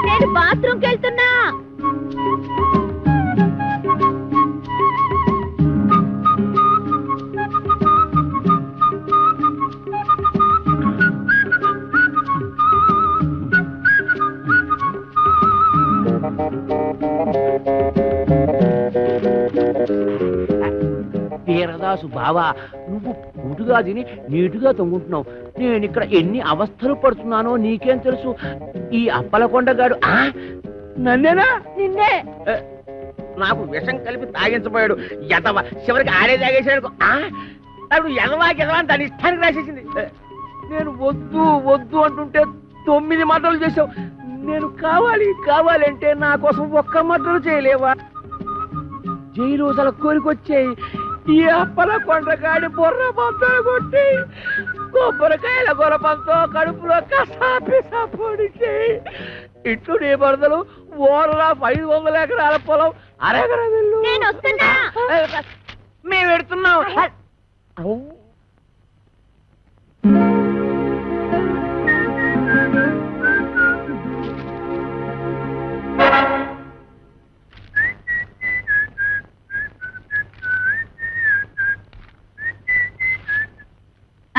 నేను బాత్రూమ్కి వెళ్తున్నా. వీరదాసు బావా, నువ్వు పూటుగా తిని నీటుగా తొంగుంటున్నావు. నేను ఇక్కడ ఎన్ని అవస్థలు పడుతున్నానో నీకేం తెలుసు? ఈ అప్పలకొండగాడు నన్నేనా? నిన్నే. నాకు విషం కలిపి తాగించబోయాడు. ఎదవ చివరికి ఆడే తాగేసాడు. అప్పుడు ఎదవా అని దాని ఇష్టానికి రాసేసింది. నేను వద్దు వద్దు అంటుంటే 9 మాటలు చేసావు. నేను కావాలి అంటే నా కోసం ఒక్క మాటలు చేయలేవా? జైలు అసలు కోరికొచ్చాయి. ఈ అప్పలకొండగాడి బొర్ర పంతో కొట్టి కొబ్బరికాయల గొరపంతో కడుపులో కసాపిసా పొడిచి ఇట్లు నీ బరదలు ఓరలా 500 ఎకరాల పొలం అరెకర వెళ్ళు. మేము పెడుతున్నాం.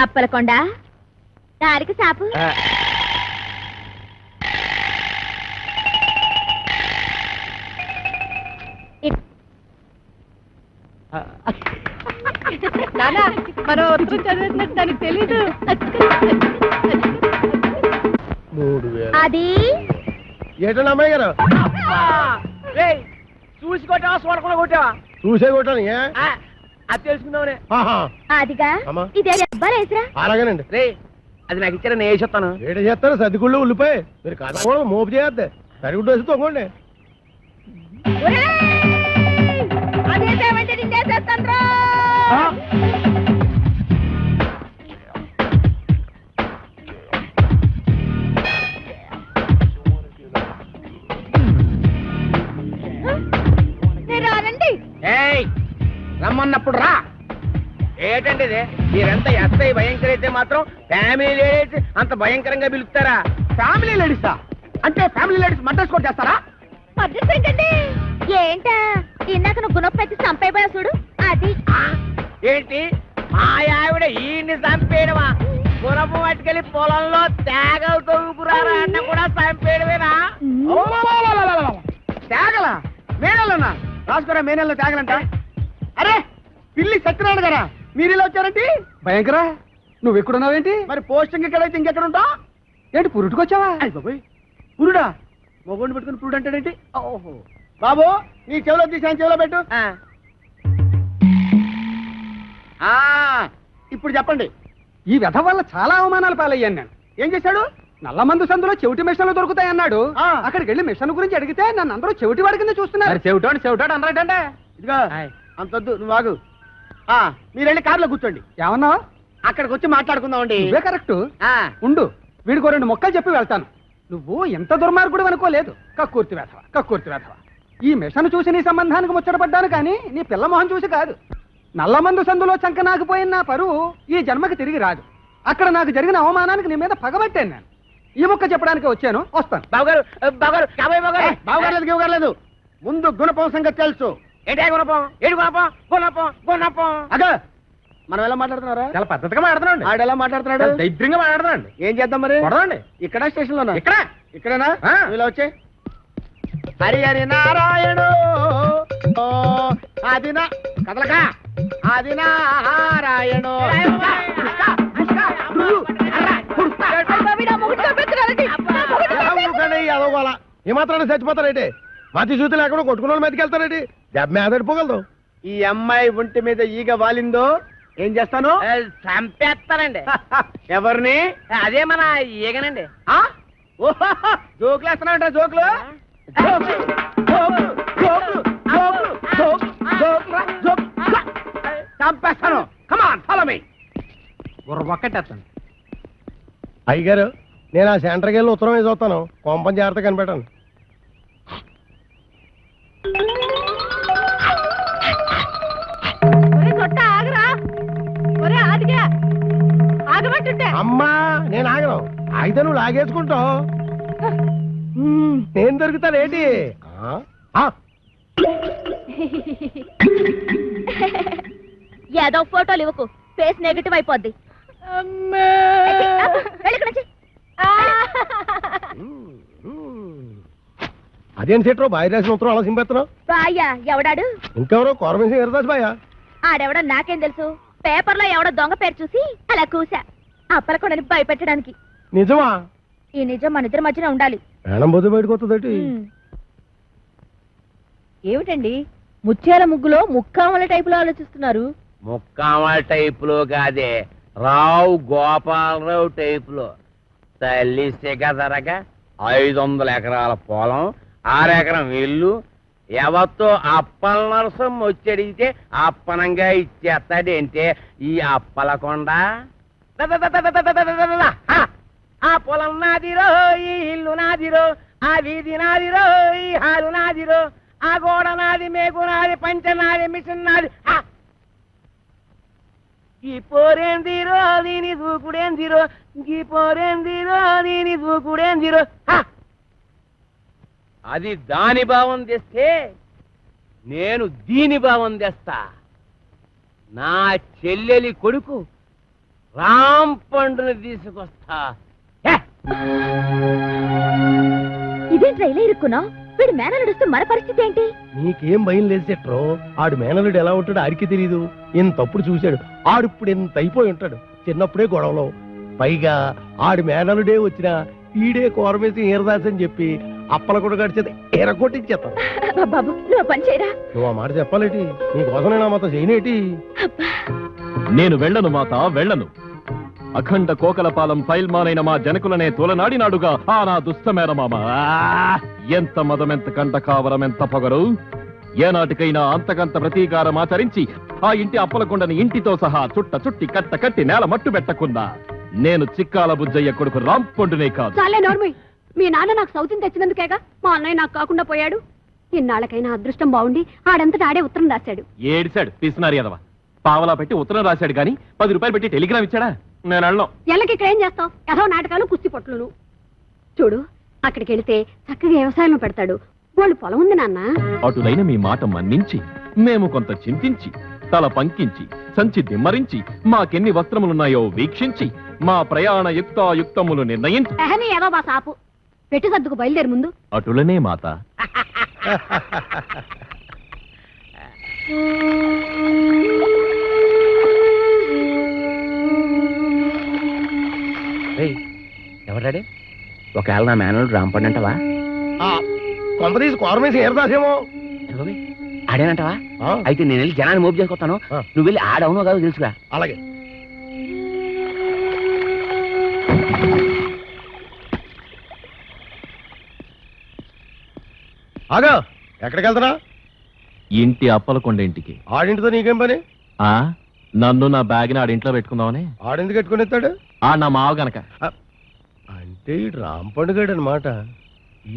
అప్పలకొండ దారికి సాపు. నానా మనం ఉత్తరం చదివినట్టు దానికి తెలీదు. అది ఏటన్నా అమ్మాయి గారు చూసి కొట్టావా చూడకుండా కొట్టావా? చూసే కొట్టాను. అది తెలుసుకుందామనే. అదిగా ఇదే అబ్బాలేసరా. అలాగేనండి. రే అది నాకు ఇచ్చారా, నేను వేసేస్తాను. ఏట చేస్తారు సర్దిగుళ్ళు ఉల్లిపాయ మీరు కాదు మోపు చేయద్దు. సరిగుడ్డు వేసి తొంగండి. రమ్మన్నప్పుడు రా. ఏటండి ఇది? మీరెంత ఎస్ఐ భయంకర అయితే మాత్రం ఫ్యామిలీ లేడీస్ అంత భయంకరంగా పిలుస్తారా? ఫ్యామిలీ లేడీసా? అంటే ఫ్యామిలీ లేడీస్ మర్డర్ స్కోర్ చేస్తారా? ఏంటండి? ఏంటా ఇందాక నువ్వు గుణపెట్టి చంపేయబోయా చూడు అది. ఏంటి మా ఆవిడ ఈయన్ని చంపేయడమా? గుణపు పట్టుకెళ్ళి పొలంలో తేగలు తవ్వుకురారా అన్న కూడా చంపేయడమేనా? తేగలా? మేనల్లోనా? రాసుకోరా మేనల్లో తేగలంట. అరే పిల్లి సత్యనారాయణ గారా, మీరు ఇలా వచ్చారంటే? భయంకరా, నువ్వు ఎక్కడున్నావేంటి? మరి పోస్టింగ్ ఎక్కడైతే ఇంకెక్కడ ఉంటా? ఏంటి పురుటుకొచ్చావా? బాబోయ్, పురుడా? మొగోడిని పెట్టుకుని పురుడు అంటాడేంటి? ఓహో బాబు, నీ చెవిలో తీసాను, చెవిలో పెట్టు. ఇప్పుడు చెప్పండి. ఈ వ్యధ వల్ల చాలా అవమానాలు పాలయ్యాను నేను. ఏం చేశాడు? నల్లమందు సందులో చెవిటి మిషన్లు దొరుకుతాయన్నాడు. అక్కడికి వెళ్ళి మిషన్ గురించి అడిగితే నన్ను అందరూ చెవిటి వాడి కింద చూస్తున్నారు. చెవిటాడు అన్నారంటే ఇదిగా అంతొద్దు, నువ్వు ఆగు. మీరు వెళ్ళి కార్లో కూర్చోండి. ఏమన్నా అక్కడికి వచ్చి మాట్లాడుకుందామండి. ఇవే కరెక్ట్. ఉండు, వీడికో 2 మొక్కలు చెప్పి వెళ్తాను. నువ్వు ఎంత దుర్మార్గుడు అనుకోలేదు. కక్కుర్తి వేధవ. ఈ మిషన్ చూసి నీ సంబంధానికి ముచ్చటపడ్డాను కానీ నీ పిల్ల మొహం చూసి కాదు. నల్లమందు సందులో చంక నాకుపోయిన నా పరువు ఈ జన్మకి తిరిగి రాదు. అక్కడ నాకు జరిగిన అవమానానికి నీ మీద పగబట్టాను నేను. ఈ ముక్క చెప్పడానికి వచ్చాను, వస్తాను. బావగారు ముందు గుణపం సంగతి తెలుసు. ఏంటి గుణపం? ఏడు గుణపం. అగా మనం ఎలా మాట్లాడుతున్నారా? చాలా పద్ధతిగా మాట్లాడుతున్నాడు. ఆడు ఎలా మాట్లాడుతున్నాడు? దైద్యంగా మాట్లాడుతున్నాడు. ఏం చేద్దాం మరి? కొడదండి. ఇక్కడ స్టేషన్ లోనా? ఇక్కడేనా? ఆ. ఇలా వచ్చే హరి హరి నారాయణు ఆదినా కదలక ఆది నారాయణు. ఏమాత్రాన్ని చచ్చిపోతారేంటి? మతి చూతులు లేకుండా కొట్టుకున్న వాళ్ళు మెతికెళ్తారేంటి? దెబ్బ మీద పడిపోగలదు. ఈ అమ్మాయి ఒంటి మీద ఈగ వాలిందో ఏం చేస్తాను? చంపేస్తానండి. ఎవరిని? అదే మన ఈగనండి. జోకులు వేస్తున్నామంట. జోకులు చంపేస్తాను. Come on follow me. ఒక్కటేస్తాను. అయ్యగారు, నేను ఆ సెంటర్కి వెళ్ళి ఉత్తరం వేసి వస్తాను. కొంపం జాగ్రత్త కనిపెట్టాను. ఆగుతుంటే అమ్మా నేను ఆగను. అయితే నువ్వు లాగేసుకుంటావు, నేను దొరుకుతానేంటి? ఏదో ఫోటోలు ఇవ్వకు, ఫేస్ నెగటివ్ అయిపోద్ది. అదేం సెట్రో బాయ్ రాసిన ఉత్తరం అలా సింపెత్తున్నావు? బాయ్యా ఎవడాడు? ఇంకెవరో కోరమేసి ఎరదాస్ బాయా. ఆడెవడో నాకేం తెలుసు, పేపర్లో ఎవడో దొంగ పేరు చూసి అలా కూసా అప్పలకొండని భయపెట్టడానికి. నిజమా? ఈ నిజం మన ఇద్దరి మధ్యన ఉండాలి. మేడం బొద్దు బయటకు వస్తుంది. ఏమిటండి ముత్యాల ముగ్గులో ముక్కామల టైపులో ఆలోచిస్తున్నారు? ముక్కామల టైపులో కాదే, రావు గోపాలరావు టైపులో. తల్లి సిగదరగా 500 ఎకరాల పొలం, 6 ఎకరం ఇల్లు, ఎవరితో అప్పల నరసం వచ్చడిగితే అప్పనంగా ఇచ్చేస్తాడంటే ఈ అప్పలకొండ. ఆ పొలం నాదిరో, ఈ ఇల్లు నాదిరో, ఆ వీధి నాదిరో, ఈ హాలు నాదిరో, ఆ గోడ నాది, మేకు నాది, పంచ నాది, మిషన్ నాది. ఈ పోరేందిరో దీని దూకుడేందిరో, ఈ పోరేందిరో దీని దూకుడేందిరో. అది దాని భావం తెస్తే నేను దీని భావం తెస్తా. నా చెల్లెలి కొడుకు రామ్ పండుని తీసుకొస్తా. ఇదేంట్రా ఇలా ఇరుక్కున్నావు? వీడు మేన నడుస్తూ మన పరిస్థితి ఏంటి? నీకేం భయం లేదు సెట్రో. ఆడు మేనలుడు ఎలా ఉంటాడో ఆడికి తెలీదు. ఇంతప్పుడు చూశాడు, ఆడిప్పుడు ఎంత అయిపోయి ఉంటాడు. చిన్నప్పుడే గొడవలో, పైగా ఆడు మేనలుడే వచ్చినా ఈడే కోరమేసి ఈరదాస్ అని చెప్పి అప్పల కూడా గడిచేది ఎరగొట్టించేస్తాను. బాబు నువ్వు పని చేయరా. నువ్వు ఆ మాట చెప్పాలేటి? నీకోసం నేను ఆ మాత్రం చేయనేటి? నేను వెళ్ళను మాత, వెళ్ళను. అఖండ కోకలపాలెం ఫైల్మానైన మా జనకులనే తోలనాడినాడుగా ఆ నా దుష్టమేనమామ. ఎంత మదమెంత కంట కావరం, ఎంత పొగరు! ఏనాటికైనా అంతకంత ప్రతీకారం ఆచరించి ఆ ఇంటి అప్పలకొండని ఇంటితో సహా చుట్టి కట్ట కట్టి నేల మట్టు పెట్టకుండా నేను చిక్కాల బుజ్జయ్య కొడుకు రాంపొండునే కాదు. చాలే నోర్మయ్, మీ నాన్న నాకు సౌతిని తెచ్చినందుకేగా మా అన్నయ్య నాకు కాకుండా పోయాడు. ఇన్నాళ్ళకైనా అదృష్టం బాగుండి ఆడంతటా ఆడే ఉత్తరం రాశాడు. ఏడిశాడు పిసినారి ఎదవ. పావలా పెట్టి ఉత్తరం రాశాడు గాని 10 రూపాయలు పెట్టి టెలిగ్రామ్ ఇచ్చాడా? నేను అన్నాం. ఎల్లకి ఇక్కడ ఏం చేస్తావు? ఏదో నాటకాలు, కుస్తీ పొట్లును. చూడు, అక్కడికి వెళితే చక్కగా వ్యవసాయం పెడతాడు. వాళ్ళు పొలం ఉంది నాన్న. అటులైన మీ మాట మన్నించి మేము కొంత చింతించి తల పంకించి సంచి దిమ్మరించి మాకెన్ని వస్త్రములున్నాయో వీక్షించి మా ప్రయాణ యుక్తాయుక్తములు నిర్ణయించి ఎహని ఏదో బా సాపు పెట్టి సర్దుకు బయలుదేరి ముందు. అటులనే మాత. ఎవరాడే? ఒకవేళ నా మేనలు రాంపండి అంటవా? కొంపదీసి కోరమేసి ఈరదాసేమో. ఆడేనంటవా? అయితే నేను వెళ్ళి జనాన్ని మోపు చేసుకొస్తాను, నువ్వు వెళ్ళి ఆడవునో కాదు తెలుసుగా. అలాగే. ఆగా, ఎక్కడికి వెళ్తారా? ఇంటి అప్పలకొండ ఇంటికి. ఆడింటితో నీకేం పని? నన్ను నా బ్యాగ్ ని ఆడింట్లో పెట్టుకుందామని. ఆడెందుకు పెట్టుకుని ఎత్తాడు? నా మావ గనక. అంటే ఈ రాంపండుగాడు అనమాట.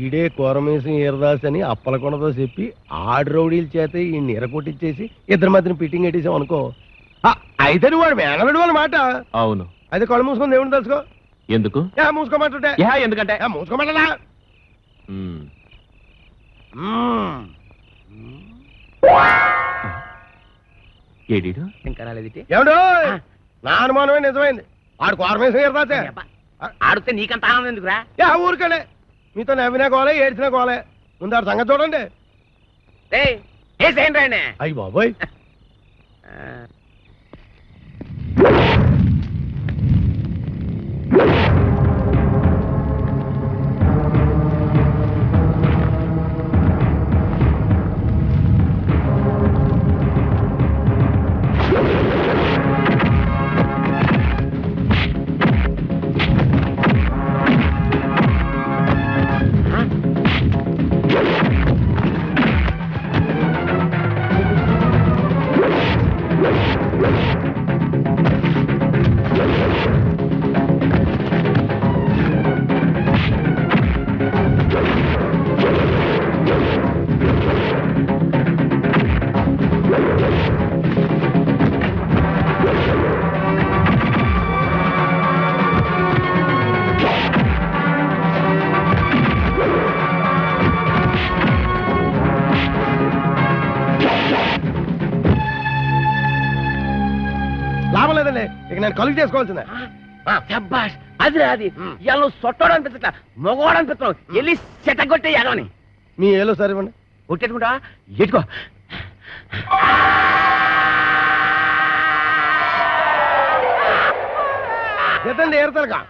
ఈడే కోరమేసి ఈరదాస్ అని అప్పలకొండతో చెప్పి ఆడు రౌడీల చేత ఈ ఎరకొట్టించేసి ఇద్దరి మధ్యన ఫిట్టింగ్ పెట్టేసాం అనుకో. అయితే నువ్వు వాడు మేనలుడు అన్నమాట. అవును. అయితే కళ్ళు మూసుకొని దేవుని తెలుసుకో. ఎందుకు? మూసుకోమంటుంటే ఎందుకంటే మూసుకోమంటలా. ఏడీడు ఇంకా రాలేదు. ఏమిటో నా అనుమానమే నిజమైంది. ఆడు కోరమేసి ఈరదాసే. ఆడితే నీకంత ఆనందం ఎందుకురా? ఊరికెళ్ళే మీతో నవ్వినా కోలే, ఏడ్చినా కోలే. ముందు ఆడు సంగతి చూడండి. అయ్యి బాబోయ్. ఇక నేను కలుగు చేసుకోవాల్సిందే. శబ్బాష్ అది అది ఇలా నువ్వు సొట్టోడు అనిపించట మగవాడు అనిపిస్తున్నావు వెళ్ళి చెట్టగొట్టే ఎదవని మీ ఏలో సరే ఇవ్వండి. కొట్టేట్టుకుంటా ఎట్టుకో ఎత్తండి ఏరుతారుగా.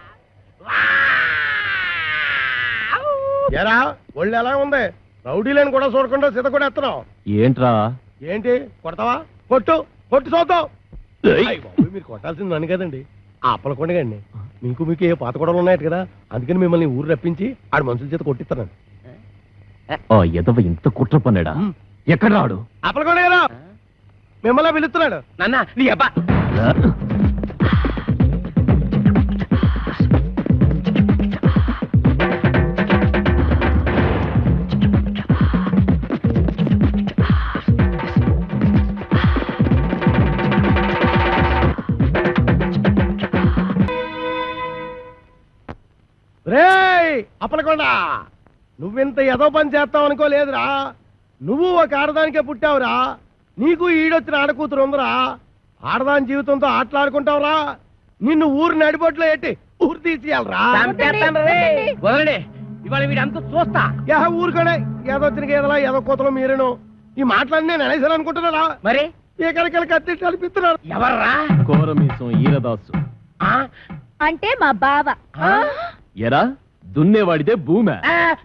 ఎరా ఒళ్ళు ఎలా ఉంది? రౌడీలను కూడా చూడకుండా సిత కూడా ఎత్తనావు ఏంట్రా? ఏంటి కొడతావా? కొట్టు కొట్టు చూద్దాం. అయ్ బాబోయ్, మీరు కొట్టాల్సింది నన్ను కదండి, అప్పలకొండగండి. మీకు ఏ పాత గొడవలు ఉన్నాయి కదా, అందుకని మిమ్మల్ని ఊరు రప్పించి ఆడు మనుషుల చేత కొట్టిస్తాను. ఆ ఎదవ ఇంత కుట్ర పన్నాడా? ఎక్కడ రాడు? అప్పలకొండ గారు మిమ్మల్ని పిలుస్తున్నాడు. నాన్న నీ అబ్బా రేయ్ అప్పలకొండ, నువ్వింత ఎదో పని చేస్తావు అనుకోలేదురా. నువ్వు ఒక ఆడదానికే పుట్టావురా. నీకు ఈడొచ్చిన ఆడకూతురు ఉందిరా. ఆడదాని జీవితంతో ఆటలాడుకుంటావురా. నిన్ను ఊరు నడిబొట్లో ఎట్టి ఊరు తీసేయాలరా. వదలండి ఇవాళ వీడంతా చూస్తా. ఊరుకోనే ఏదొచ్చిన గేదలా ఏదో కూతలో మీరేను. ఈ మాటలన్నీ నేను అనేసాను అనుకుంటున్నారా? మరి ఎక్కడికెళ్ళి కత్తి కల్పిస్తున్నారు. ఎవర్రా? కోరమీసం ఈరదాసు. అంటే మా బావ. ఎరా దున్నేవాడిదే భూమి.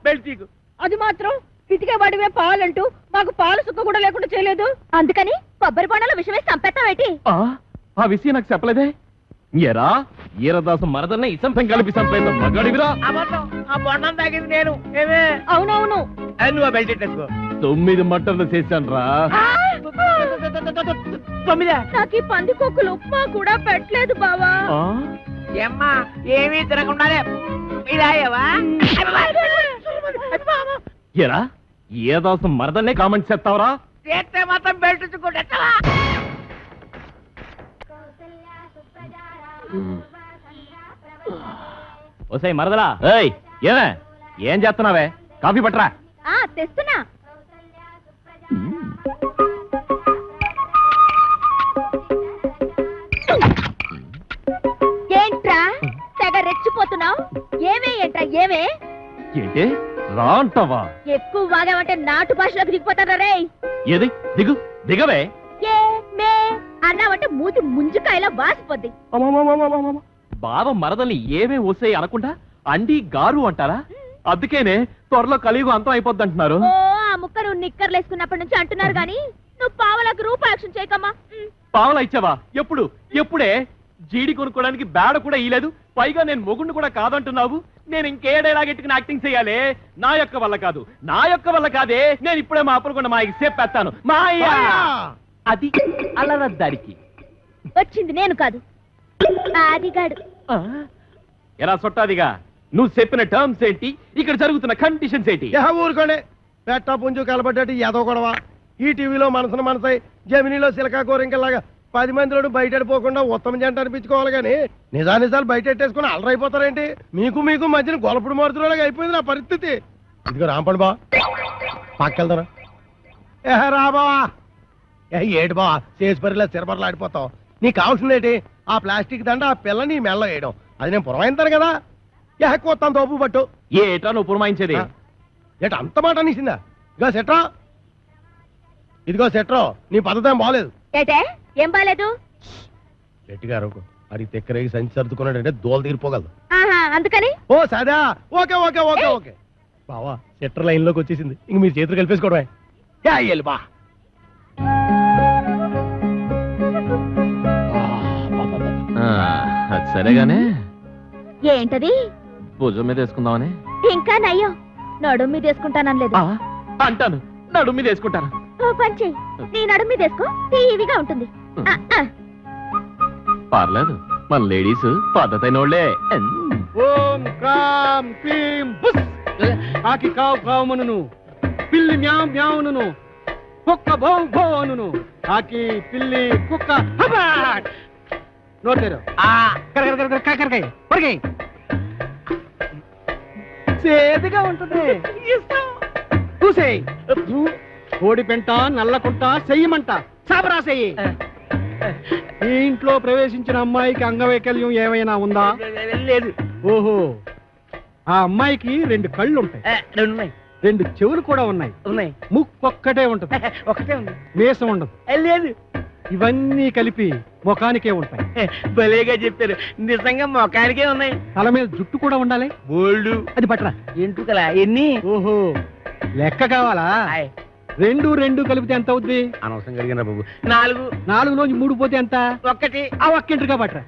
బెల్టీకు అది మాత్రం పితికే వాడివే పాలంటూ మాకు పాలు సుక్క కూడా లేకుండా చేయలేదు. అందుకని కొబ్బరి బొండాల విషయం వేసి చంపేస్తావేటి? ఆ విషయం నాకు చెప్పలేదే. ఎరా ఈరదాసు మరదల్ని ఇసంపం కలిపి చంపేంత మగాడివిరా. ఆ బొండం తాగింది నేను. ఏమే? అవునవును. నువ్వు ఆ బెల్ట్ ఎట్టేసుకో. 9 మట్టర్లు చేశాను రా. 9 నాకు ఈ పంది కొక్కులు ఉప్మా కూడా పెట్టలేదు బావా. ఏమ్మా ఏమీ తినకుండానే ఇలాయవా? ఎరా ఈరదాసు మరదల్నే కామెంట్ చేస్తావరా? చేస్తే మాత్రం బెల్ట్ చుట్టుకుంటా. ఓసై మరదలా, ఏయ్ ఏమే ఏం చేస్తున్నావే? కాఫీ పట్టరా. తెస్తున్నా. ఏంట్రా తెగ రెచ్చిపోతున్నావు? ఏంట్రా ఏమే? ఏంటి రా అంటావా? ఎక్కువ వాగావంటే నాటు భాషలోకి దిగిపోతారా రే? ఏది దిగు దిగవే. ఏ మే అన్నావంటే మూతి ముంజుకాయలా వాసిపోద్ది. బావ మరదల్ని ఏమే ఓసే అనకుండా అండి గారు అంటారా? అందుకేనే త్వరలో కలియుగ అంతం అయిపోద్ది అంటున్నారు. ఓ ఆ ముక్క నువ్వు నిక్కర్లు వేసుకున్నప్పటి నుంచి అంటున్నారు గాని నువ్వు పావలకు రూపాయక్షం చేయకమ్మా. పావలా ఇచ్చావా? ఎప్పుడు? ఎప్పుడే? జీడి కొనుక్కోవడానికి బేడ కూడా ఇయ్యలేదు. పైగా నేను మొగుండు కూడా కాదంటున్నావు. నేను ఇంకే డైలాగెట్టుకుని యాక్టింగ్ చేయాలి? నా యొక్క వల్ల కాదు, నా యొక్క వల్ల కాదే. నేను ఇప్పుడే మా అప్పులు కూడా మాకి చెప్పేస్తాను. మాయా అది అలరద్దారికి వచ్చింది నేను కాదు, ఆదిగాడు. ఎలా సొట్టాదిగా నువ్వు చెప్పిన టర్మ్స్ ఏంటి? ఇక్కడ జరుగుతున్న కండిషన్స్ ఏంటి? ఊరుకోండి. పెట్ట పుంజు కలబడ్డట్టు ఏదో గొడవ. ఈ టీవీలో మనసును మనసై జమినీలో సిలకా కోరింకలాగా 10 మందిలో బయటపోకుండా ఉత్తమ జంట అనిపించుకోవాలి కానీ నిజానిజాలు బయటెట్టేసుకుని అలరైపోతారేంటి? మీకు మధ్యన గొలపుడు మారుతున్నలాగా అయిపోయింది నా పరిస్థితి. ఇదిగో రాంపండి బా పక్కెళ్తారా? రా బావా. ఏడు బావా చేసి పరిలా సిరబర్లు ఆడిపోతావు. నీకు కావాల్సింది ఏంటి? ఆ ప్లాస్టిక్ దండ ఆ పిల్ల నీ మెల్ల వేయడం. అది నేను పురమాయింతాను కదా. కొత్తాను తోపు పట్టు. ఏటా నువ్వు పురమాయించేది? ఏట అంత మాట అనేసిందా? ఇదిగో సెట్రా, ఇదిగో సెట్రో, నీ పద్ధతి ఏం బాగలేదు. ఏటే ఏం బాలేదు? గట్టిగా అరకు. అది తెక్కరేగి సంచి సర్దుకున్నాడంటే దోలు తీరిపోగలదు. అందుకని ఓ సదా. ఓకే ఓకే ఓకే ఓకే బావా, సెట్టర్ లైన్ లోకి వచ్చేసింది. ఇంక మీరు చేతులు కలిపేసుకోవడమే. బా సరేగానే ఏంటది? భుజం మీద వేసుకుందామని. ఇంకా నయ్యం నడుం మీద వేసుకుంటానలేదు. అంటాను నడుం మీద వేసుకుంటాను. ఓ పని చెయ్యి, నీ నడుం మీద వేసుకో, టీవీగా ఉంటుంది. పర్లేదు, మన లేడీస్ పద్ధతైన వాళ్ళే. ఓం క్రాం క్లీం బుస్. ఆకి కావు కావుమనును, పిల్లి మ్యావ్ మ్యావును, కుక్క భౌ భౌ అనును. ఆకి పిల్లి కుక్క హబాట్. నోటేరు కరకరకాయ పరిగాయి సేదుగా ఉంటుంది. చూసేయి. కోడి పెంట నల్లకుంట చెయ్యమంట చాపరా చెయ్యి. ఈ ఇంట్లో ప్రవేశించిన అమ్మాయికి అంగవైకల్యం ఏమైనా ఉందా? లేదు. ఓహో, ఆ అమ్మాయికి 2 కళ్ళు ఉంటాయి, 2 ఉన్నాయి. 2 చెవులు కూడా ఉన్నాయి, ఉన్నాయి. ముక్కొక్కటే ఉంటది, ఒకటే ఉంది. మీసం ఉండదు. లేదు. ఇవన్నీ కలిపి ముఖానికే ఉంటాయి. భలేగా చెప్పారు. నిజంగా మొఖానికే ఉన్నాయి. తల మీద జుట్టు కూడా ఉండాలి. బోల్డు. అది పట్టరా. ఎంటుకలా ఎన్ని? ఓహో, లెక్క కావాలా? 2 కలిపితే ఎంత అవుద్ది? అనవసరం కలిగిన బాబు. 4. 4లోంచి 3 పోతే ఎంత? 1. ఆ ఒక్కింటిగా పట్టరా.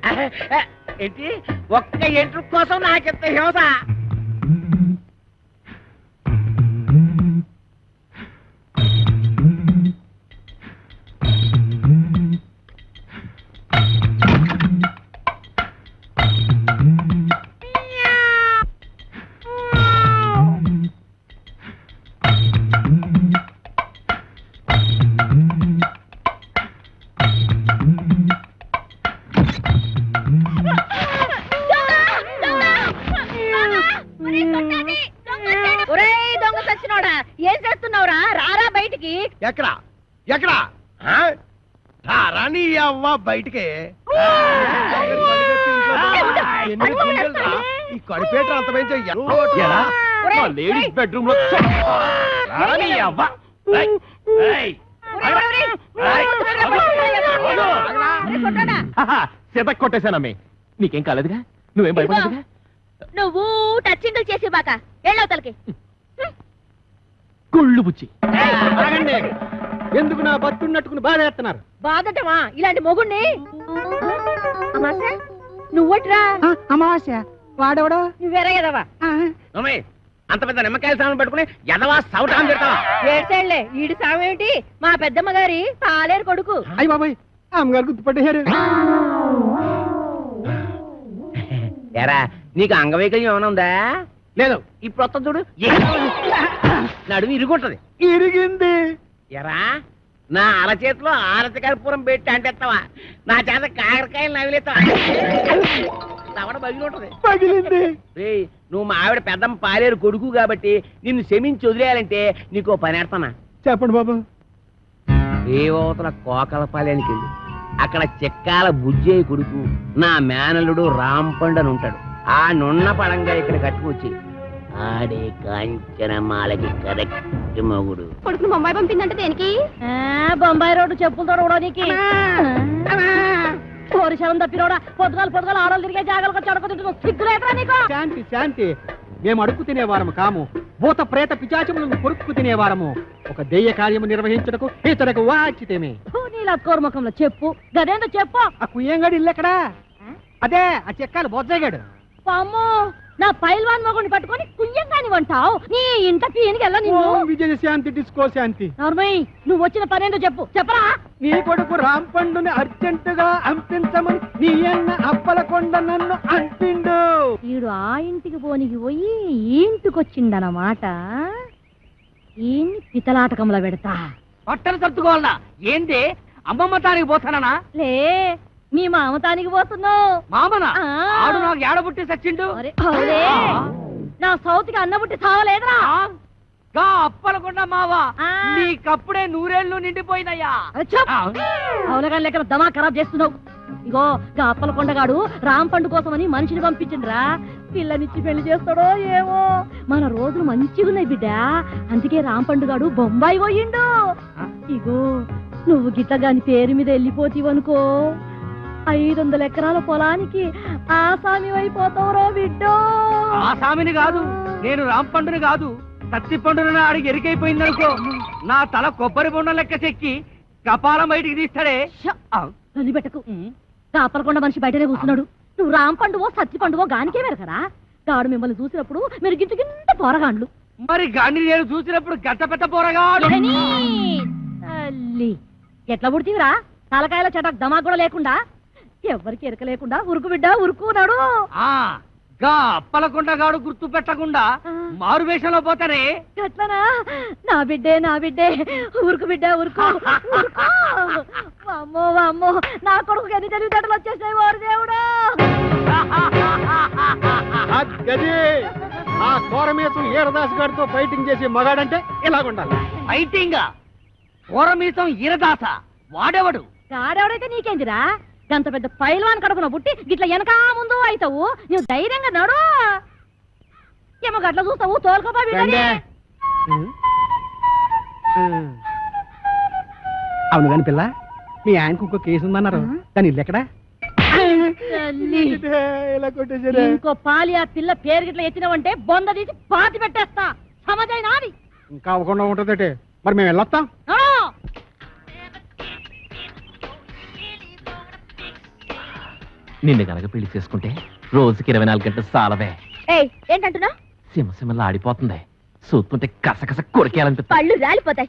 ఏంటి? ఒక్క ఎంట్రు కోసం నాకెంత హింస. దొంగ సచ్చినోడా, ఏం చేస్తున్నావురా? రారా బయటికి. ఎక్కడా ఎక్కడా రాని అవ్వ బయటికి. ఈ కడిపేట అంత లేడీస్ బెడ్రూమ్ లో చేత కొట్టేశానమ్మే. నీకేం కాలేదుగా? నువ్వేం భయపడదుగా? నువ్వు టచ్చింగులు చేసి బాక వెళ్ళవతలకి. గుళ్ళు బుచ్చి. ఎందుకు నా బతున్నట్టుకుని బాధ చేస్తున్నారు? బాధటమా ఇలాంటి మొగుణ్ణి? అమాసా నువ్వట్రా? అమావాస్య వాడెవడో నువ్వెరగదవా? అంత పెద్ద నిమ్మకాయల సామాన్ పెట్టుకుని ఎదవా సౌటాన్ని తిడతావా? ఏడ్చేళ్లే, ఈడి సామేమిటి? మా పెద్దమ్మ గారి పాలేరు కొడుకు. అయ్య బాబాయ్, అమ్మగారు గుర్తుపట్టేశారు. ఎరా, నీకు అంగవైకల్యం ఏమైనా ఉందా? లేదు. ఇప్పుడు వస్తా చూడు, నడుము ఇరుగుంటది. ఇరిగింది. ఎరా, నా అరచేతిలో ఆరతికర్పూరం పెట్టి అంటేస్తావా? నా చేత కాకరకాయలు నవిలేస్తావా? తవడ బగిలి ఉంటది. పగిలింది. నువ్వు మా ఆవిడ పెద్దమ్మ పాలేరు కొడుకు కాబట్టి నిన్ను క్షమించి వదిలేయాలంటే నీకు పని ఎడతానా? చెప్పండి బాబు. రేవతల కోకలపాలెనికి వెళ్ళి అక్కడ చెక్కాల బుజ్జయ్య కొడుకు నా మేనల్లుడు రాంపండు అని ఉంటాడు. ఆ నున్న పడంగా ఇక్కడ కట్టుకొచ్చి ఆడే కాంచనమాలకి కరెక్ట్ మొగుడు. కొడుకును బొంబాయి పంపిందంటే దేనికి? బొంబాయి రోడ్డు చెప్పులతో ఉడవడానికి. కోరిశలం తప్పినోడా, పొద్దుగాలు ఆడలు తిరిగే జాగాలకు వచ్చి అడుగుతుంటున్నావు. సిగ్గులేదురా నీకు? శాంతి శాంతి, మేము అడుక్కు తినేవారము కాము. భూత ప్రేత పిచాచములను కొరుక్కు తినేవారము. ఒక దెయ్య కార్యము నిర్వహించటకు ఇతరకు వాచితేమే. నీలా కోర్మకంలో చెప్పు, గదేందో చెప్పు. ఆ కుయ్యంగాడు ఇల్లు ఎక్కడా? అదే ఆ చెక్కాలు బొజ్జగాడు. అమ్మో, నా పైల్వాన్ మొగుడిని పట్టుకొని కుయ్యంగాని వంటావు. నీ ఇంట పీనికి వెళ్ళ నిన్ను. విజయ శాంతి డిస్కో శాంతి. నర్మయ్, నువ్వు వచ్చిన పనేందో చెప్పు, చెప్పరా? నీ కొడుకు రాంపండుని అర్జెంటుగా అంపించమని నీ అన్న అప్పల కొండ నన్ను అంపిండు. ఈడు ఆ ఇంటికి పోనికి పోయి ఈ ఇంటికి వచ్చిండనమాట. ఈ పితలాటకంలో పెడతా. పట్టలు సర్దుకోవాలనా? ఏంటి అమ్మమ్మ తానికి పోతానా? లే, మీ మామతానికి పోతున్నావు. మామనా? ఆ. ఆడు నాకు ఏడబుట్టి సచ్చిండు. అరే, అవునే. నా సౌతికి అన్నబుట్టి సావలేదురా? గా అప్పలకుండా మావా, ఆ. నీకప్పుడే 100 ఏళ్ళు నిండిపోయినయ్యా. అవునగా లెక్కన దమా ఖరాబ్ చేస్తున్నావు. ఇగో గా అప్పల కొండగాడు రాంపండు కోసమని మనిషిని పంపించిండ్రా. పిల్లనిచ్చి పెళ్లి చేస్తాడో ఏమో. మన రోజులు మంచిగా ఉన్నాయి బిడ్డ, అందుకే రాంపండుగాడు బొంబాయి పోయిండు. ఇగో నువ్వు గిట్టగాని పేరు మీద వెళ్ళిపోతీవనుకో, 500 ఎకరాల పొలానికి ఆసామి అయిపోతావురో బిడ్డో. ఆసామిని కాదు, నేను రాంపండుని కాదు, సత్తి పండుని అడిగి ఎరికైపోయిందనుకో, నా తల కొబ్బరి బొండం లెక్క చెక్కి కపాలం బయటికి తీస్తాడే. వదిలిపెట్టకు. కాపలకొండ మనిషి బయటనే కూర్చున్నాడు. నువ్వు రామ్ పండువో సత్తి పండువో గానికే వెరకరా? గాడు మిమ్మల్ని చూసినప్పుడు మీరు గింత పోరగాండ్లు. మరి గాని నేను చూసినప్పుడు గంట పెద్ద పోరగా తల్లి ఎట్లా పుడితీవిరా? తలకాయల చటక్ దమా కూడా లేకుండా, ఎవరికి ఎరక లేకుండా ఉరుకు బిడ్డ ఉరుకున్నాడు. అప్పలకొండగాడు గుర్తు పెట్టకుండా మారు వేషంలో పోతారే. ఎట్లనా? నా బిడ్డే ఉరుకు బిడ్డ ఉరుకు ఉరుకు. అమ్మో అమ్మో, నా కొడుకు ఎన్ని తెలివితేటలు వచ్చేసాయి వారు దేవుడు. ఆ కోరమేసం ఈరదాస్ గారితో ఫైటింగ్ చేసి మగాడంటే ఇలాగుండాలి. ఫైటింగ్? కోరమీసం ఈరదాస వాడెవడు? ఆడెవడైతే నీకేందిరా గంత పెద్ద పైల్వాన్ కడుపున పుట్టి గిట్ల వెనకా ముందు అవుతావు నువ్వు ధైర్యంగా నడు ఏమో గట్ల చూస్తావు తోలుకోపా అవును కాని పిల్ల మీ ఆయనకు ఇంకో కేసు ఉందన్నారు దాని ఇల్లు ఎక్కడా ఇలా కొట్టేశారా ఇంకో పాలి ఆ పిల్ల పేరు గిట్ల ఎత్తినావంటే బొంద తీసి పాతి పెట్టేస్తా సమజైనా అది ఇంకా అవ్వకుండా ఉంటుందటే మరి మేము వెళ్ళొస్తాం నిన్ను గనక పెళ్లి చేసుకుంటే రోజుకి 24 గంటలు సాలవే. ఏంటంటున్నా సింహసింహలా ఆడిపోతుంది. చూస్తుంటే కసకస కొరికేయాలనిపిస్తుంది. పళ్ళు రాలిపోతాయి.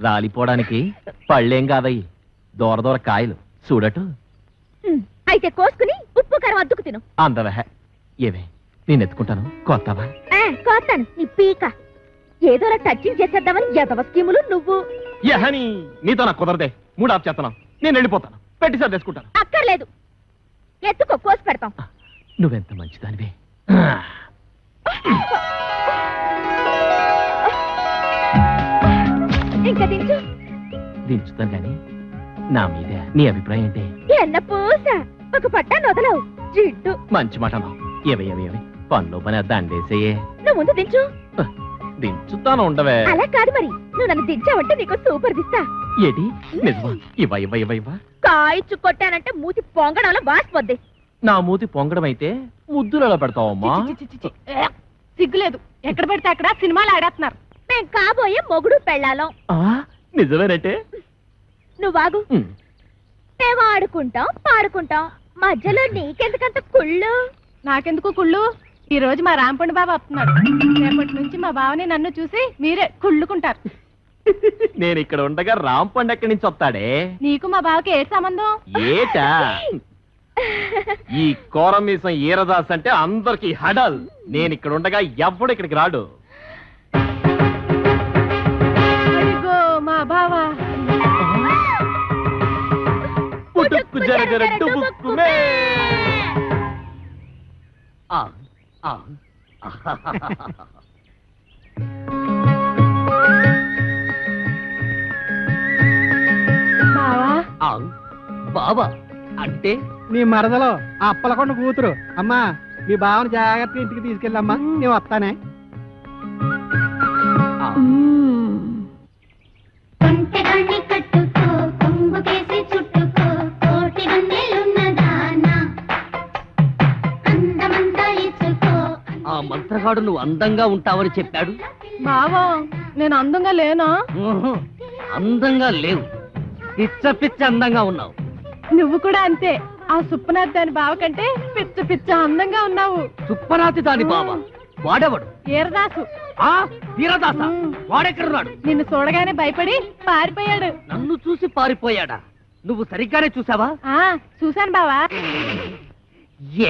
రాలిపోవడానికి పళ్ళేం కాదయ్యి, దూర దూర కాయలు చూడటు. అయితే కోసుకుని ఉప్పు కారం అద్దుకు తిను. అందవే ఏవే నేను ఎత్తుకుంటాను కొత్తవా కోస్తాను నీ పీక. ఏదోలా టచింగ్ చేసేద్దామని ఎదవ స్కీములు నువ్వు. యహని నీతో నాకు కుదరదే. 3 ఆఫ్ చేస్తున్నాం. నేను వెళ్ళిపోతాను. పెట్టి సర్దేసుకుంటాను. అక్కర్లేదు, ఎత్తుకో కోసి పెడతాం. నువ్వెంత మంచిదానివే. ఇంకా దించు. దించుతాను కానీ నా మీద నీ అభిప్రాయం ఏంటి? ఎన్న పూస ఒక పట్టాన్ని వదలవు జిడ్డు. మంచి మాట ఏవే పనిలో పని దండేసేయే. నువ్వు ముందు దించు. దించుతాను ఉండవే. అలా కాదు మరి, నువ్వు నన్ను దించావంటే నీకు సూపర్ దిస్తా. ఏటి నిజమా? ఇవ్వ కాయిచ్చు కొట్టానంటే మూతి పొంగడంలో వాసిపోద్ది. నా మూతి పొంగడం అయితే ముద్దులలో పెడతావమ్మా. సిగ్గులేదు, ఎక్కడ పెడితే అక్కడ సినిమాలు ఆడేస్తున్నారు. మేం కాబోయే మొగుడు పెళ్ళాలం. నిజమేనంటే నువ్వాగు. మేము ఆడుకుంటాం పాడుకుంటాం, మధ్యలో నీకెందుకంత కుళ్ళు? నాకెందుకు కుళ్ళు? ఈ రోజు మా రాంపండు బాబు వస్తున్నాడు. రేపటి నుంచి మా బావని నన్ను చూసి మీరే కుళ్ళుకుంటారు. నేను ఇక్కడ ఉండగా రాంపండు ఎక్కడి నుంచి వస్తాడే? నీకు మా బావకి ఏ సంబంధం? ఏటా ఈ కోరమీసం ఈరదాస్ అంటే అందరికి హడల్. నేను ఇక్కడ ఉండగా ఎవ్వడు ఇక్కడికి రాడు. అదిగో మా బావ. పుట్టుకు జరగర డుబుక్కుమే. బాబా అంటే నీ మరదలో ఆ అప్పలకొండ కూతురు. అమ్మా మీ బావని జాగ్రత్తగా ఇంటికి తీసుకెళ్ళమ్మా, నేను వస్తానే. ఆ మంత్రగాడు నువ్వు అందంగా ఉంటావని చెప్పాడు. బావా నేను అందంగా లేనా? అందంగా లేవు, పిచ్చ పిచ్చ అందంగా ఉన్నావు. నువ్వు కూడా అంతే. ఆ సుప్పనాథ్ దాని బావ కంటే పిచ్చ పిచ్చ అందంగా ఉన్నావు. సుప్పనాథి దాని బావ వాడెవడు? ఈరదాసు. ఆ వీరదాస వాడెక్కడున్నాడు? నిన్ను చూడగానే భయపడి పారిపోయాడు. నన్ను చూసి పారిపోయాడా? నువ్వు సరిగ్గానే చూసావా? చూశాను బావా.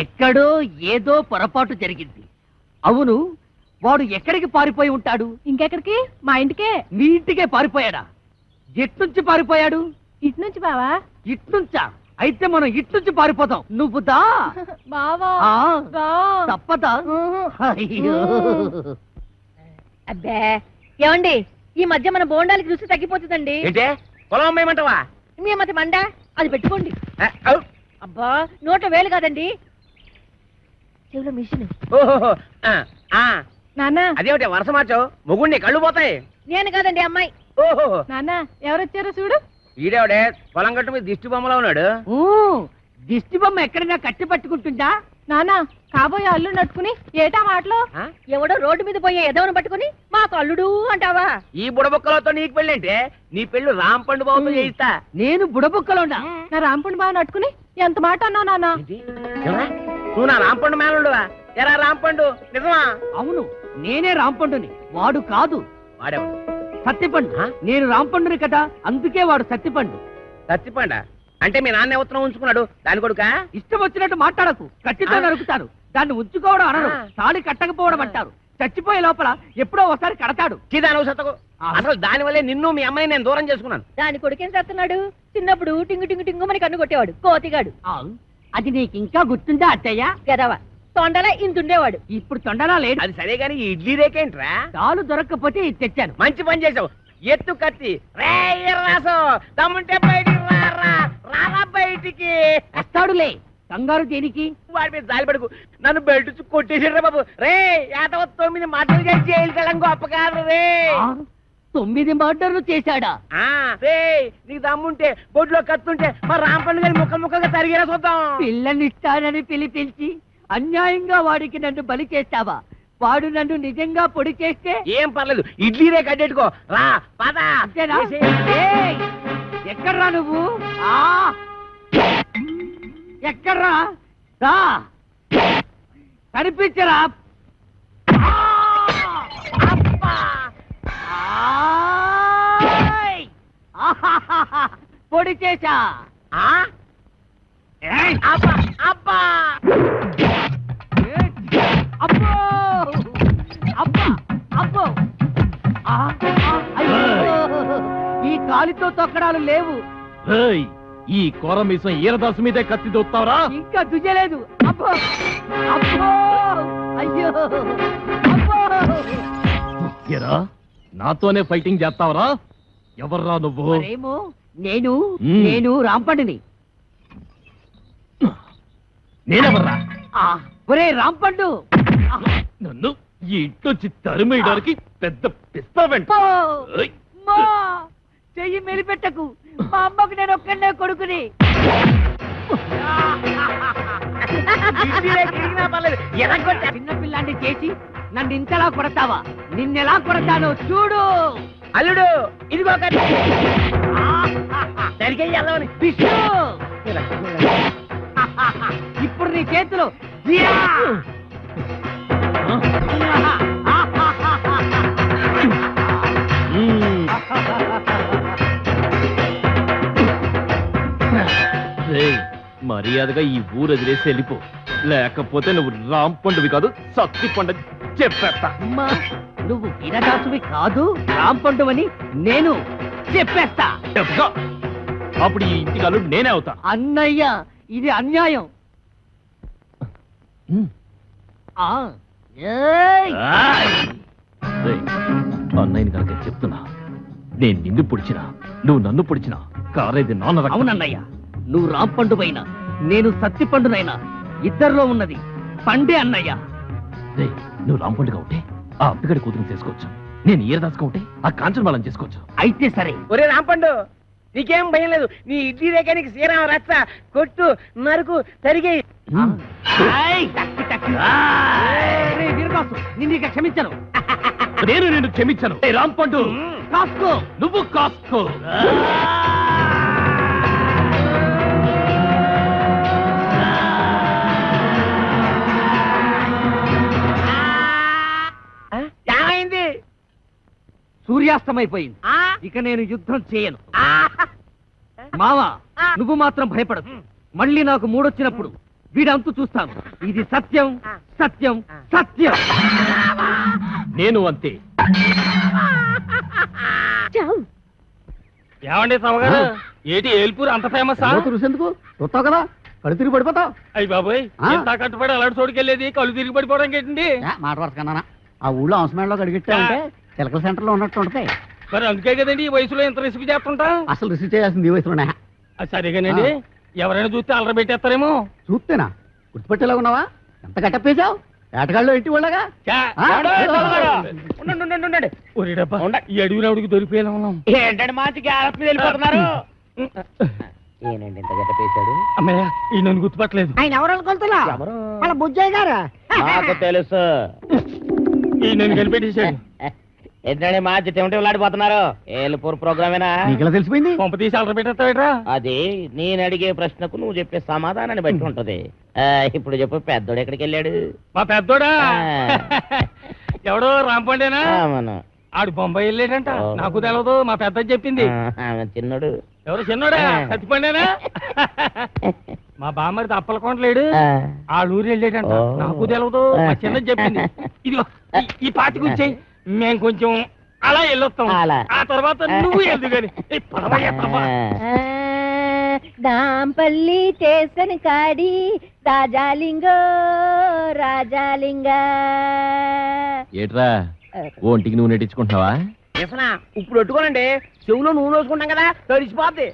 ఎక్కడో ఏదో పొరపాటు జరిగింది. అవును, వాడు ఎక్కడికి పారిపోయి ఉంటాడు? ఇంకెక్కడికి? మా ఇంటికే. మీ ఇంటికే పారిపోయాడా? ఎట్నుంచి పారిపోయాడు? ఇటు నుంచి బావా. ఇట్నుంచా? అయితే మనం ఇట్నుంచి పారిపోతాం. నువ్వు దా బావా. తప్పదా? అయ్యో అబ్బే ఏమండి, ఈ మధ్య మన బోండాలకి రుచి తగ్గిపోతుందండి. ఏంటే పొలం అమ్మేయమంటావా? మీ మధ్య మండ అది పెట్టుకోండి. అబ్బా నోట వేలు కాదండి, చెవిలో మిషన్. నాన్న అదేమిటి వరుస మార్చావు? మొగుడిని కళ్ళు పోతాయి. నేను కాదండి అమ్మాయి. ఓహో నాన్న ఎవరొచ్చారో చూడు. ఈడేవిడే పొలం గట్టు మీద దిష్టి బొమ్మలో ఉన్నాడు. దిష్టి బొమ్మ ఎక్కడైనా కట్టి పట్టుకుంటుందా? నాన్న కాబోయే అల్లు నట్టుకుని ఏటా మాటలో? ఎవడో రోడ్డు మీద పోయే ఎదవను పట్టుకుని మాకు అల్లుడు అంటావా? ఈ బుడబుక్కలతో నీకు పెళ్ళి అంటే నీ పెళ్ళు రాంపండు బాబుతో చేయిస్తా. నేను బుడబుక్కలో ఉన్నా. నా రాంపండు బావ నట్టుకుని ఎంత మాట అన్నావు నాన్న? నువ్వు నా రాంపండు మేనలుడువా? ఎరా రాంపండు నిజమా? అవును, నేనే రాంపండుని, వాడు కాదు. వాడేవాడు సత్తిపండు. నేను రాంపండుని కదా, అందుకే వాడు సత్తిపండు. సత్తిపండ అంటే మీ నాన్న ఉత్తరం ఉంచుకున్నాడు దాని కొడుక? ఇష్టం వచ్చినట్టు మాట్లాడకు, కట్టితో నరుకుతారు. దాన్ని ఉంచుకోవడం అనరు, తాళి కట్టకపోవడం అంటారు. చచ్చిపోయే లోపల ఎప్పుడో ఒకసారి కడతాడు. అసలు దాని వల్లే నిన్ను మీ అమ్మాయి నేను దూరం చేసుకున్నాను. దాని కొడుకేం చేస్తున్నాడు? చిన్నప్పుడు టింగు టింగు టింగు మని కన్ను కొట్టేవాడు, కోతిగాడు. అది నీకు ఇంకా గుర్తుందా అత్తయ్య? గదవా తొండలా ఇంతుండేవాడు. ఇప్పుడు తొండలా లేడు. అది సరే గాని ఈ ఇడ్లీ రేకేంట్రా? తాలు దొరక్కపోతే ఇది తెచ్చాను. మంచి పని చేసావు. ఎత్తు కత్తి రే రాసు దమ్ముంటే బయటికి రా రారా రారా బయటికి. వస్తాడులే, కంగారు దేనికి? వాడి మీద జాలి పడుకు, నన్ను బెల్ట్ కొట్టేసాడు బాబు. రే యాదవ 9 మాటలు చేసి జైలుకి వెళ్ళం గొప్ప కాదు రే. 9 మర్డర్లు చేశాడా? రే నీకు దమ్ముంటే బొడ్లో కత్తుంటే మా రాంపండు గారి ముక్కలు ముక్కలుగా తరిగేలా చూద్దాం. పిల్లనిస్తానని పిలిపించి అన్యాయంగా వాడికి నన్ను బలి చేస్తావా? వాడు నన్ను నిజంగా పొడి చేస్తే ఏం పర్లేదు, ఇడ్లీ రే కట్టెట్టుకో. రా పద. అంతేనా? ఏయ్, ఎక్కడ్రా నువ్వు? ఎక్కడ్రా? రా, కనిపించరా? పొడి చేశా. అబ్బా అబ్బా అబ్బో అబ్బా అబ్బో. అయ్యో, ఈ కాలితో తొక్కడాలు లేవు. ఈ కోరమీసం ఈరదాసు మీదే కత్తి దొత్తావరా? ఇంకా దుయ్యలేదు. అబ్బో అబ్బో, అయ్యో అబ్బో. ఎరా, నాతోనే ఫైటింగ్ చేస్తావరా? ఎవర్రా నువ్వు? మరేమో నేను రాంపండుని. నేనెవర్రా? ఒరే రాంపండు, నన్ను ఈ ఇంట్లోంచి తరిమేయడానికి పెద్ద పిస్తావెంట. చెయ్యి మెలిపెట్టకు. మా అమ్మకు నేను ఒక్కడే కొడుకుని. చిన్నపిల్లాన్ని చేసి నన్ను ఇంతలా కొడతావా? నిన్నెలా కొడతానో చూడు. అల్లుడు ఇదిగో సరిగ్గా విష్ణు, ఇప్పుడు నీ చేతిలో మర్యాదగా ఈ ఊరు వదిలేసి వెళ్ళిపో, లేకపోతే నువ్వు రాంపండువి కాదు సత్తి పండు చెప్పేస్తా. అమ్మా, నువ్వు వీరదాసువి కాదు, రాంపండు అని నేను చెప్పేస్తా. చెప్తా. అప్పుడు ఈ ఇంటి కాలు నేనే అవుతా. అన్నయ్య, ఇది అన్యాయం. అన్నయ్యని కనుక చెప్తున్నా, నేను నిన్ను పొడిచినా నువ్వు నన్ను పొడిచినా కారేది నాన్న రక్తం. అవునన్నయ్య, నువ్వు రాంపండు అయినా నేను సత్తి పండునైనా ఇద్దరిలో ఉన్నది పండే అన్నయ్య. నువ్వు రాంపండుగా ఉంటే ఆ అప్పిగడి కూతురు చేసుకోవచ్చు, నేను ఈరదాసుగా ఉంటే ఆ కాంచన వాళ్ళని చేసుకోవచ్చు. అయితే సరే. ఒరే రాంపండు, నీకేం భయం లేదు. నీ ఇడ్లీ రేఖ నీకు శ్రీరామ రచ్చ కొట్టు నరుకు తరిగి. వీరదాసు, నిన్ను క్షమించను. నేను నిన్ను క్షమించను. రాంపండు, కాసుకో. నువ్వు కాసుకో. ఏమైంది? సూర్యాస్తమైపోయింది. ఇక నేను యుద్ధం చేయను. మావా, నువ్వు మాత్రం భయపడదు. మళ్ళీ నాకు మూడొచ్చినప్పుడు వీడంతు చూస్తాను. ఇది సత్యం, సత్యం, సత్యం. నేను అంతే. ఏమండి సమగారు, ఏటి ఏల్పూర్ అంత ఫేమస్? ఎందుకు చూస్తావు కదా, కళ్ళు తిరిగి పడిపోతావు. అయ్యి బాబోయ్, ఎంత కట్టుబడి అలాంటి చోటుకెళ్ళేది కళ్ళు తిరిగి పడిపోవడానికి ఏంటండి? మాట వరకన్నా ఆ ఊళ్ళో అవసరంలో అడిగిట్టే చిలకల సెంటర్ లో ఉన్నట్టు ఉంటాయి. మరి అందుకే కదండి ఈ వయసులో ఎంత రిస్క్ చేస్తుంటా. అసలు రిసీవ్ చేయాల్సింది ఈ వయసులోనే. సరేగానండి, ఎవరైనా చూస్తే అలర పెట్టేస్తారేమో. చూస్తేనా గుర్తుపెట్టేలా ఉన్నావా? ఎంత కట్టప్పేశావు ఏటగాళ్ళు ఇంటి వాళ్ళగా. ఈ అడవిని అడుగు దొరికిపోయేలా ఉన్నాం. ఏంటంటే మాచి గ్యాప్ మీద వెళ్ళిపోతున్నారు. ఏనండి ఇంత గట్ట పేశాడు? అమ్మయ్య, ఈ నన్ను గుర్తుపట్టలేదు. ఆయన ఎవరు అనుకుంటున్నా? మన బుజ్జయ్య గారా? నాకు తెలుసు. ఈ నన్ను కనిపెట్టేశాడు. ఏంటంటే మాచి తెమటలాడిపోతున్నారు. ఏలుపూర్ ప్రోగ్రామేనా? నీకెలా తెలిసిపోయింది? పంప తీసి అలర పెట్టేస్తావేట్రా? అది నేను అడిగే ప్రశ్నకు నువ్వు చెప్పే సమాధానాన్ని బట్టి ఉంటది. ఇప్పుడు చెప్పు, పెద్దోడు ఎక్కడికి వెళ్ళాడు? మా పెద్దోడా ఎవడో రాంపండేనా? అవును. ఆడు బొంబాయి వెళ్ళాడంట. నాకు తెలవదు, మా పెద్ద చెప్పింది. చిన్నోడు ఎవరు? చిన్నోడా? సత్తిపండేనా? మా బామ్మరిది అప్పలకొండలేడు, ఆ ఊరు వెళ్ళాడంట. నాకు తెలవదు, మా చిన్న చెప్పింది. ఇదిగో ఈ పాతి కూర్చోయి, మేము కొంచెం అలా వెళ్ళొస్తాం. ఆ తర్వాత నువ్వు వెళ్దు గాని. దాంపల్లి స్టేషన్ కాడి రాజాలింగో రాజాలింగ. ఏట్రా, ఒంటికి నువ్వు నెట్టించుకుంటున్నావా? ఏసనా ఇప్పుడు పెట్టుకోనండి చెవులో నూనె వేసుకుంటాం కదా తడిసిపోద్ది.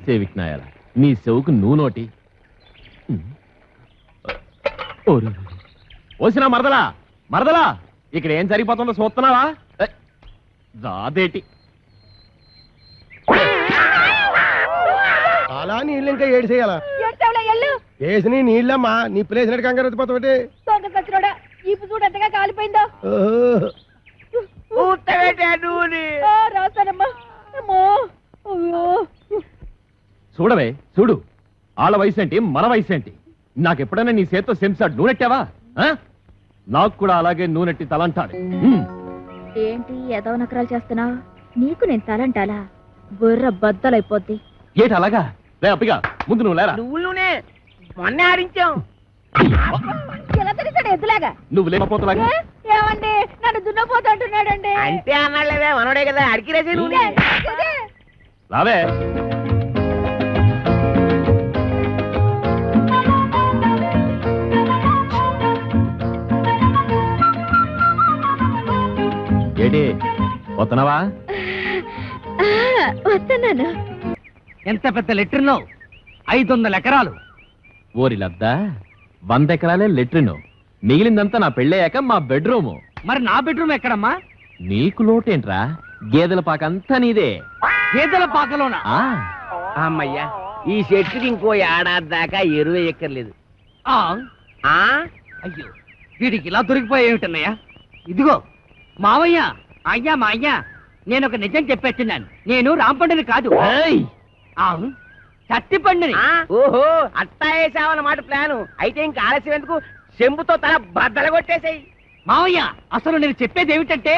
సేవిక్నాయాల నీ చెవుకు నూనోటి ఓసినా మరదలా మరదలా ఇక్కడ ఏం జరిగిపోతుందో చూస్తున్నావా రాదేటి అలా నీళ్ళు ఇంకా ఏడు చేయాలా వేసి నీళ్ళమ్మా నీ ప్లేసినట్టు కంగారు వచ్చిపోతావు దొంగ సచ్చినోడా ఇప్పుడు చూడు ఎంతగా కాలిపోయిందో. నూనె రాస్తానమ్మా అమ్మో అయ్యో. చూడవే చూడు ఆళ్ళ వయసు ఏంటి మన వయసు ఏంటి నాకెప్పుడైనా నీ చేత్తో సెంసాడు నూనెట్టావా నాకు కూడా అలాగే నూనెట్టి తలంటాడు. ఏంటి ఏదో నకరాలు చేస్తున్నావు? నీకు నేను తలంటాలా? బుర్ర బద్దలైపోద్ది. ఏటి అలాగా లే అప్పిగా ముందు నువ్వు లేరా. నువ్వుల నూనె మొన్న ఆడించాం. ఎలా తెలిసాడు ఎద్దులాగా? నువ్వు లేకపోతలాగా ఏమండి నన్ను దున్నపోతూ అంటున్నాడండి. అంటే అన్నాళ్ళేవే మనోడే కదా అడిగిరేసే నూనె. రావే ఏటి వస్తున్నావా? వస్తున్నాను. ఎంత పెద్ద లెట్రినో 500 ఎకరాలు. ఓరి లద్దా 100 ఎకరాలే లెట్రిను మిగిలిందంతా నా పెళ్ళయ్యాక మా బెడ్రూము. మరి నా బెడ్రూమ్ ఎక్కడమ్మా? నీకు లోటేంట్రా గేదెల పాకంతా నీదే. గేదెల పాకలోనా? అమ్మయ్యా ఈ చెట్టుకి ఇంకో ఏడాది దాకా ఎరువు ఎక్కర్లేదు. అయ్యో వీడికి ఇలా దొరికిపోయేమిటన్నయ్యా? ఇదిగో మావయ్య, అయ్యా మా అయ్యా, నేను ఒక నిజం చెప్పేస్తున్నాను. నేను రాంపండుని కాదు, చట్టిపండుని. ఓహో అట్టా వేసావన్నమాట ప్లాను. అయితే ఇంకా ఆలస్యం ఎందుకు, చెంబుతో తల బద్దలు కొట్టేసాయి. మావయ్య అసలు నేను చెప్పేది ఏమిటంటే,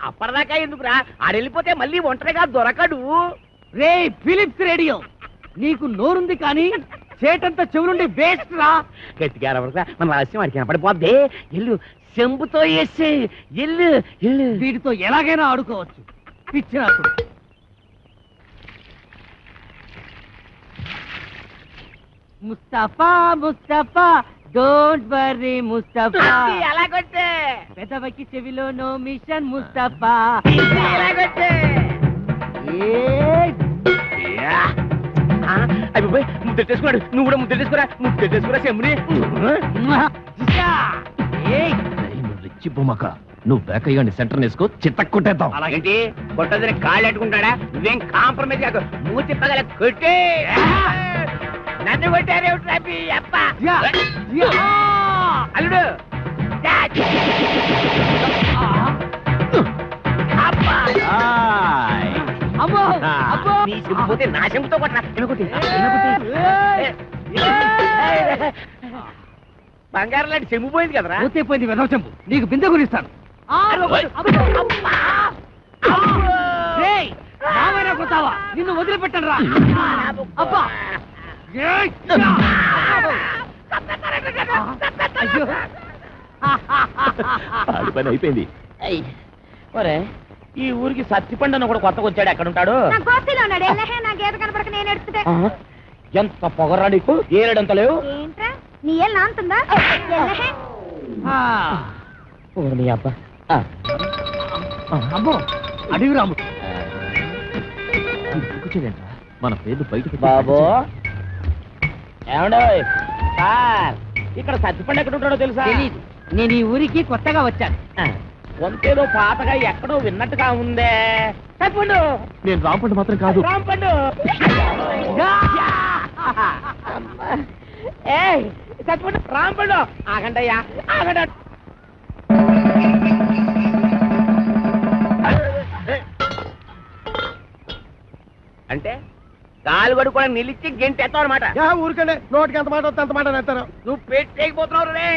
అప్పటిదాకా ఎందుకురా, ఆడెళ్ళిపోతే మళ్ళీ ఒంటరిగా దొరకడు. రే ఫిలిప్స్ రేడియో, నీకు నోరుంది కానీ చేటంతా చెవులుండి వేస్ట్ రా. గట్టిగా అరవరా, మన ఆలస్యం వాడికి కనపడిపోద్ది. ఎల్లు చెంబుతో వేసే, ఎల్లు ఎల్లు. వీటితో ఎలాగైనా ఆడుకోవచ్చు. పిచ్చినాకుడు. Mustafa Mustafa don't worry Mustafa. ఎలాగొట్టే పెదవకి చెవిలో నో మిషన్ ముస్తఫా. ఎలాగొట్టే అయిపోయి ముద్దెట్టేసుకున్నాడు. నువ్వు కూడా ముద్దెట్టేసుకురా, ముద్దెట్టేసుకురా చెంబుని. రెచ్చిపోమాక నువ్వు బేకయ్యండి సెంటర్ వేసుకో చిత్తక్కొట్టేద్దాం. అలాగేంటి కొట్టదని కాళ్ళు అట్టుకుంటాడా? నువ్వేం కాంప్రమైజ్ కాదు, మూతి పగల కొట్టే. నన్ను కొట్టారేమిటి అప్ప అల్లుడు. నీ చెంపు పోతే నా చెంపుతో బంగారం లాంటి చెంపు పోయింది కదరా. పోయింది వెనవ చెంపు, నీకు బిందె గురిస్తాను. కొత్తావా నిన్ను వదిలిపెట్టను రా. అబ్బా పని అయిపోయింది. ఒరే ఈ ఊరికి సత్తిపండు అని కూడా కొత్తగా వచ్చాడు. ఎక్కడ ఉంటాడు? ఎంత పొగరా నీకు, ఏలేడంత లేవు. నీ ఏళ్ళు నాంతుందా? నీ అబ్బా అమ్మో అడివి రాముడు. కూర్చోలేంట్రా మన పేర్లు బయట బాబు. ఏమండో సార్, ఇక్కడ సత్తిపండు ఎక్కడ ఉంటాడో తెలుసా? తెలీదు, నేను ఈ ఊరికి కొత్తగా వచ్చాను. కొంతేదో పాతగా ఎక్కడో విన్నట్టుగా ఉందే. సత్తిపండు. నేను రాంపండు మాత్రం కాదు. రాంపండు. ఏయ్ సత్తిపండు, రాంపండు. ఆగండయ్యా ఆగండి. అంటే కాలు గడు కూడా నిలిచి గెంటెత్తావు అనమాట. ఊరికండి నోటికి ఎంత మాట వస్తే అంత మాట నేస్తారు. నువ్వు పెట్టేకపోతున్నావు రే.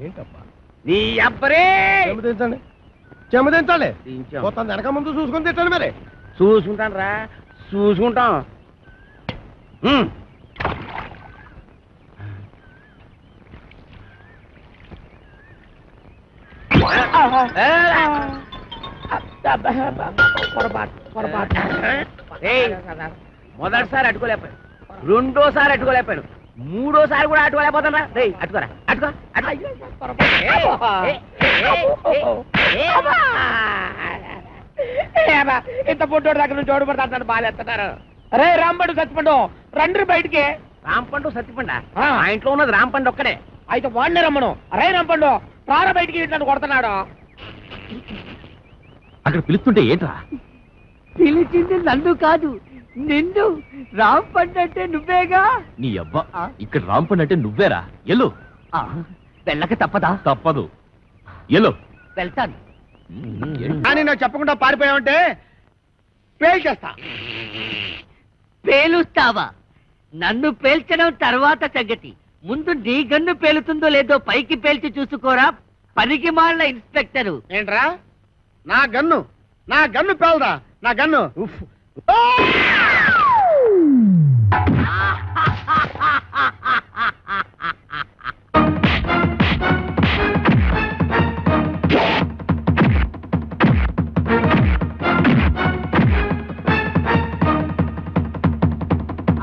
ఏంటబ్బా నీ అబ్బరే. చెమదించండి చెమదించాలి. మొత్తం వెనక ముందు చూసుకొని తిట్టండి. మరి చూసుకుంటాను రా, చూసుకుంటాం. మొదటిసారి అట్టుకోలేపాడు, రెండోసారి అట్టుకోలేపాడు, మూడోసారి కూడా అటుకోలేకపోతారా రే అటుకోరా అటుకో ఇంత పుట్టోడు దగ్గర నుంచి ఓడిపడతాను బాధేస్తున్నారు. అరే రాంపండు సత్తిపండు రండి బయటికి. రాంపండు సత్తిపండ ఆ ఇంట్లో ఉన్నది రాంపండు ఒక్కడే. అయితే వాడిని రమ్మను. అరే రాంపండు ప్రాణ బయటికి ఇట్లా కొడుతున్నాడు. అక్కడ పిలుస్తుంటే ఏంట్రా? పిలిచింది నన్ను కాదు నిన్ను. రాంపండు అంటే నువ్వేగా. నీ అబ్బా ఇక్కడ రాంపండు అంటే నువ్వేరా? ఎల్లు. వెళ్ళక తప్పదా? తప్పదు, ఎల్లు. వెళ్తాను. కానీ నువ్వు చెప్పకుండా పారిపోయావంటే పేల్చేస్తా. పేలుస్తావా? నన్ను పేల్చడం తర్వాత సంగతి. ముందు నీ గన్ను పేలుతుందో లేదో పైకి పేల్చి చూసుకోరా పనికి మాలిన ఇన్స్పెక్టరు. ఏంట్రా నా గన్ను పేలదా? నా గన్ను ఉఫ్.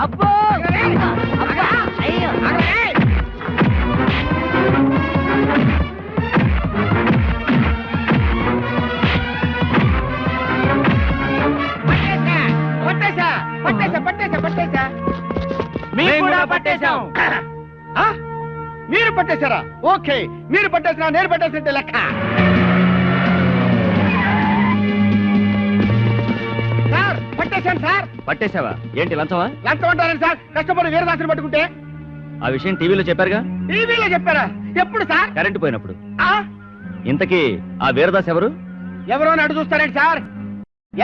అబ్బో అబ్బా, అయ్యో. పట్టేశా. మేము కూడా పట్టేశాం. ఆ? మీరు పట్టేశారా? ఓకే, మీరు పట్టేసినా నేను పట్టేసినట్టే లెక్క. సార్ పట్టేశాను సార్. పట్టేశావా? ఏంటి లంచమా? లంచం అంటారండి సార్. కష్టపడి వీరదాసుని పట్టుకుంటే. ఆ విషయం టీవీలో చెప్పారుగా? టీవీలో చెప్పారా? ఎప్పుడు సార్? కరెంటు పోయినప్పుడు. ఆ? ఇంతకీ ఆ వీరదాస్ ఎవరు? ఎవరో అని అడుగు చూస్తారండి సార్.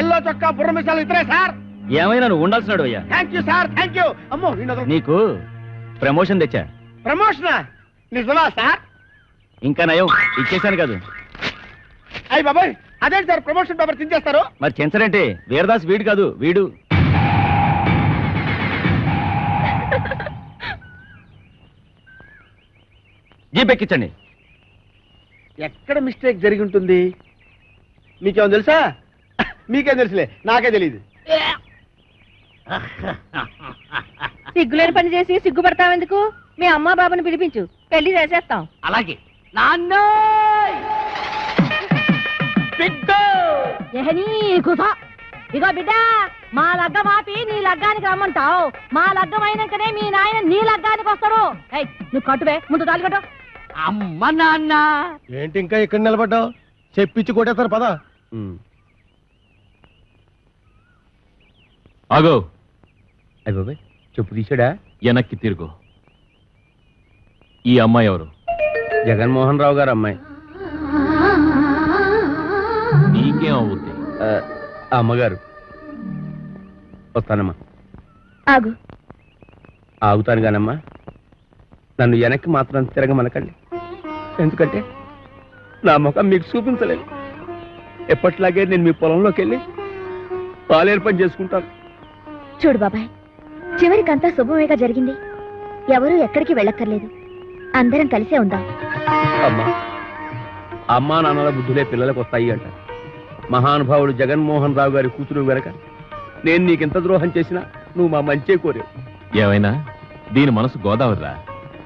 ఎల్లో చొక్కా బుర్ర మిసాలు ఇద్దరే సార్. ఏమైనా నువ్వు ఉండాల్సినాడు అయ్యా. Thank you sir, thank you. అమ్మో నీకు ప్రమోషన్ తెచ్చా. ప్రమోషనా? నిజమా సార్? ఇంకా నయం ఇచ్చేశాను కాదు. అయ్యి బాబాయ్, అదేంటి సార్ ప్రమోషన్ పేపర్ తించేస్తారు? మరి చెంచరంటే వీరదాస్ వీడు కాదు, వీడు. జీప్ ఎక్కించండి. ఎక్కడ మిస్టేక్ జరిగి ఉంటుంది? మీకేమో తెలుసా? మీకేం తెలుసులే, నాకే తెలియదు. సిగ్గులేని పని చేసి సిగ్గుపడతావెందుకు? మీ అమ్మా బాబుని పిలిపించు, పెళ్లి చేసేస్తాం. అలాగే. నాన్న ఇగో బిడ్డ, మా లగ్గం ఆపి నీ లగ్గానికి రమ్మంటావు. మా లగ్గం అయినాకనే మీ నాయన నీ లగ్గానికి వస్తాడు. ఏయ్, నువ్వు కట్టువే, ముందు తాళి కట్టు. అమ్మ నాన్న. ఏంటి ఇంకా ఇక్కడ నిలబడ్డావు? చెప్పించి కొట్టేస్తారు పదా. ఆగో. అయ్య బాబాయ్, చెప్పు తీసాడా? వెనక్కి తిరుగు. ఈ అమ్మాయి ఎవరు? జగన్మోహన్ రావు గారు అమ్మాయి. నీకేం అవుద్ది? అమ్మగారు. వస్తానమ్మా. ఆగు. ఆగుతాను కానమ్మా, నన్ను వెనక్కి మాత్రం తిరగమనకండి. ఎందుకంటే నా ముఖం మీకు చూపించలేదు. ఎప్పట్లాగే నేను మీ పొలంలోకి వెళ్ళి పాలేరు పని చేసుకుంటాను. చూడు బాబాయ్, చివరికంతా శుభమేగా జరిగింది. ఎవరూ ఎక్కడికి వెళ్ళక్కర్లేదు. అందరం కలిసే ఉందాం. అమ్మా, అమ్మా నాన్నల బుద్ధులే పిల్లలకు వస్తాయి అంట. మహానుభావుడు జగన్మోహన్ రావు గారి కూతురు వెనక నేను నీకెంత ద్రోహం చేసినా నువ్వు మా మంచే కోరావు. ఏమైనా దీని మనసు గోదావరిరా,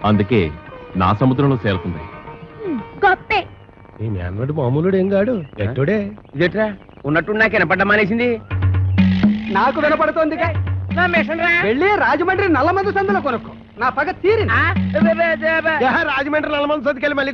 అందుకే నా సముద్రంలో చేరుతుంది. గొప్పే. ఈ మేనడు మామూలుడు ఏం కాడు, ఎట్టుడే. ఇదేట్రా ఉన్నట్టు నాకు వినపడ్డ మానేసింది. నాకు వినపడుతోంది. వెళ్ళి రాజమండ్రి నల్లమందు సందులో కొనుక్కో. నా పగ తీరింది. రాజమండ్రి నల్లమంది సతికెళ్ళి మళ్ళీ